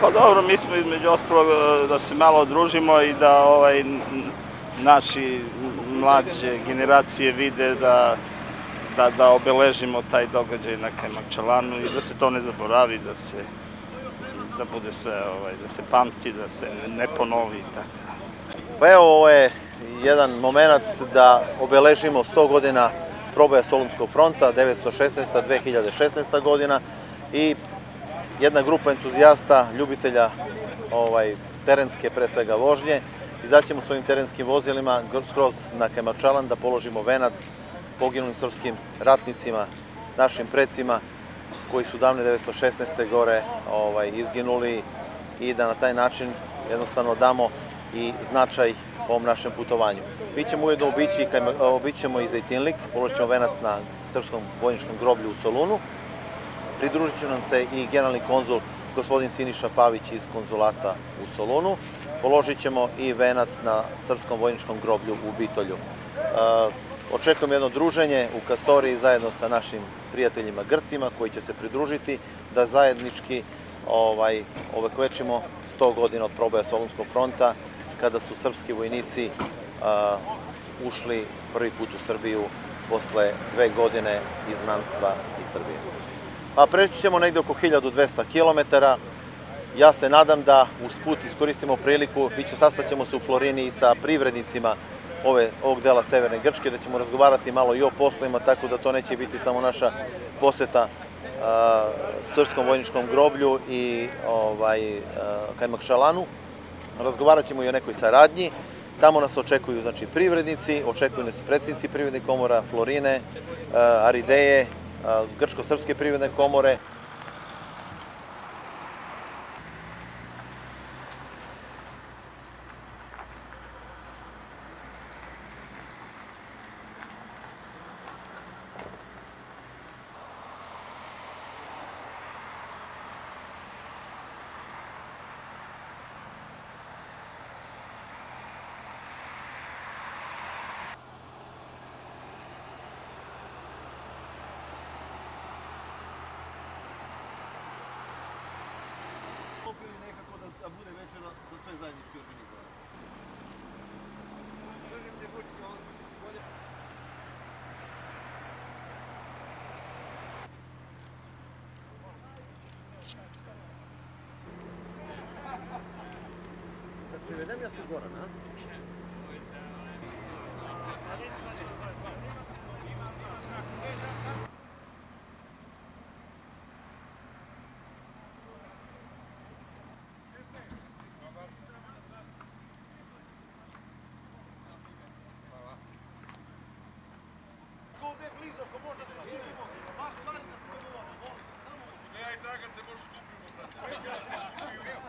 Pa dobro, mi smo između ostalog da se malo družimo i da naši mlađe generacije vide da obeležimo taj događaj na Kajmakčalanu i da se to ne zaboravi, da bude sve, da se pamti, da se ne ponovi i tako. Pa evo, ovo je jedan moment da obeležimo 100 godina proboja Solunskog fronta, 1916-2016 godina i jedna grupa entuzijasta, ljubitelja terenske pre svega vožnje. Izaćemo svojim terenskim vozilima skroz na Kajmakčalan da položimo venac poginulim srpskim ratnicima, našim precima koji su davne 1916. gore izginuli i da na taj način jednostavno damo i značaj ovom našem putovanju. Mi ćemo ujedno obićemo i Zejtinlik, položit ćemo venac na srpskom vojničkom groblju u Solunu. Pridružit će nam se i generalni konzul gospodin Siniša Pavić iz konzulata u Solunu. Položit ćemo i venac na srpskom vojničkom groblju u Bitolju. Očekujem jedno druženje u Kastoriji zajedno sa našim prijateljima Grcima koji će se pridružiti da zajednički ovekovečimo 100 godina od proboja Solunskog fronta kada su srpski vojnici ušli prvi put u Srbiju posle 2 godine izgnanstva iz Srbije. Preći ćemo negde oko 1200 km. Ja se nadam da uz put iskoristimo priliku, sastaćemo se u Florini i sa privrednicima ovog dela Severne Grčke, da ćemo razgovarati malo i o poslovima, tako da to neće biti samo naša poseta srpskom vojničkom groblju i Kajmakčalanu. Razgovarat ćemo i o nekoj saradnji. Tamo nas očekuju privrednici, očekuju nas predsjednici privrednih komora Florine, Arideje, Grčko-srpske privredne komore. Nekako da bude večera za sve zajednički organizovano. Da privedem ja tu Goran, a? Ovde je blizu, ako možda se skupimo, baš stvari da se dogovorimo, samo... Da ja i Dragan se možda skupimo, brate, neka da se skupimo.